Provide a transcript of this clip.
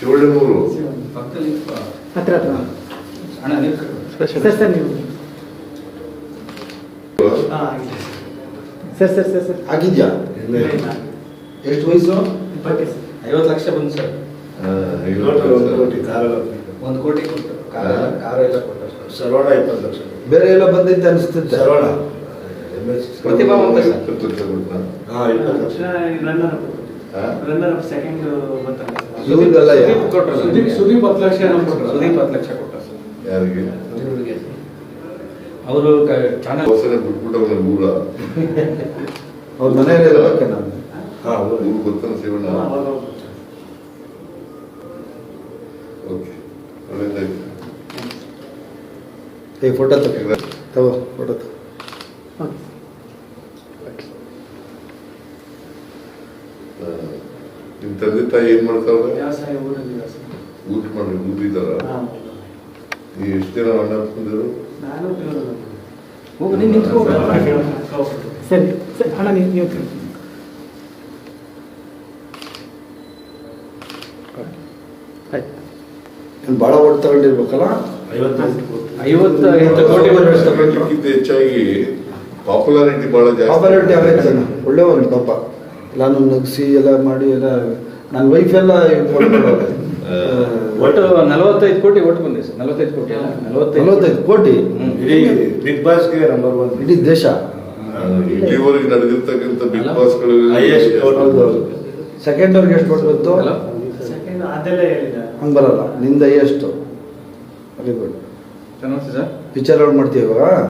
ಶಿವಳ್ಳಿಮೂರು ಪಕ್ಕದಲ್ಲಿ ಹತ್ರ ಹತ್ರ ಅಣ್ಣ ನೀವು ಸರ್ ಸರ್ ನೀವು ಸರ್ ಸರ್ ಸರ್ ಸರ್ ಆಗಿದ್ಯಾ ಎಷ್ಟು ವಯಸ್ಸು? 50 ಲಕ್ಷ ಬಂದು ಸರ್. 1 ಕೋಟಿ ಕಾರೆಲ್ಲ 1 ಕೋಟಿ ಕೊಟ್ಟು ಕಾರು ಎಲ್ಲ ಕೊಟ್ಟು ಸರ್ವಣ 20 ಲಕ್ಷ. ಬೇರೆ ಎಲ್ಲ ಬಂದೈತೆ ಅನಿಸ್ತೈತೆ. ಸರ್ವಣ ಪ್ರತಿಭಾ ಅಂತ ಸರ್. 20 ಲಕ್ಷ ಕೊಡ್ತಾ? ಹಾಂ 20 ಲಕ್ಷ. ರನ್ನರ್ ಅಪ್ ಸೆಕೆಂಡ್ ಇವ್ರಿಗೆಲ್ಲ ಸುದೀಪ್ 10 ಲಕ್ಷ ಸುದೀಪ್ 10 ಲಕ್ಷ ಕೊಟ್ಟ ಸರ್. ಯಾರಿಗೆ? ಅವರು ಚಾನಲ್ ಹೊಸನೆ ಬಿಟ್ಬಿಟ್ಟವನ ಊರ ಅವ್ರ ಮನೆಯಲ್ಲಿ ಇರಬೇಕೆ ನಾನು. ಹಾಂ ಊರು ಗೊತ್ತಾನ ಶಿವಣ್ಣ. ಓಕೆ ಒಳ್ಳೆದಾಯ್ತು. ಏ ಫೋಟೋ ತಗೋ ಫೋಟೋ ತಗೋ. ನಿಮ್ಮ ತಂದೆ ತಾಯಿ ಏನ್ ಮಾಡ್ತಾವ್ರೆ? ವ್ಯವಸಾಯ ಊರಲ್ಲಿ ಊಟ ಮಾಡಿ ಊರಿದಾರ? ನೀವು ಎಷ್ಟು ಜನ ಅಣ್ಣ ಅಪ್ಪಂದಿರು? ನಾನು ಹೋಗು ನೀನು ನಿಂತ್ಕೋ. ಸರಿ ಸರಿ ಅಣ್ಣ ನೀವು ನೀನು ಭಾಳ ಓಟ್ ತಗೊಂಡಿರ್ಬೇಕಲ್ಲ? 50 ಕೋಟಿ ಅದಕ್ಕಿಂತ ಹೆಚ್ಚಾಗಿ ಪಾಪ್ಯುಲಾರಿಟಿ ಬಹಳ ಜಾಸ್ತಿ. ಪಾಪ್ಯುಲಾರಿಟಿ ಆಗೈತೆ ಜನ ಒಳ್ಳೆಯವನು ಪಾಪ. ನಾನು ನಗಿಸಿ ಎಲ್ಲ ಮಾಡಿ ಎಲ್ಲ ನನ್ನ ವೈಫ್ ಎಲ್ಲ ಒಟ್ಟು 45 ಕೋಟಿ ಒಟ್ಟು ಬಂದಿದೆ ಸರ್. 45 ಕೋಟಿ ಅಲ್ಲ 45 ಕೋಟಿ ಇಡೀ ಬಿಗ್ ಬಾಸ್ಗೆ ನಂಬರ್ 1 ಇಡೀ ದೇಶ. ಇಲ್ಲಿವರೆಗೆ ನಡೆದಿರ್ತಕ್ಕಂಥ ಬಿಗ್ ಬಾಸ್ಗಳು Highest vote. ಹೌದು ಸೆಕೆಂಡ್ ಅವ್ರಿಗೆ ಎಷ್ಟು ಓಟ್ ಬಂತು? ಸೆಕೆಂಡ್ ಅದೆಲ್ಲ ಹೇಳಿದ ಹಂಗೆ ಬರಲ್ಲ. ನಿಂದ ಎಷ್ಟು? Very good. ಚೆನ್ನಾಗಿ ಸರ್. ಪಿಕ್ಚರ್ ಔಟ್ ಮಾಡ್ತೀವಿ ಇವಾಗ.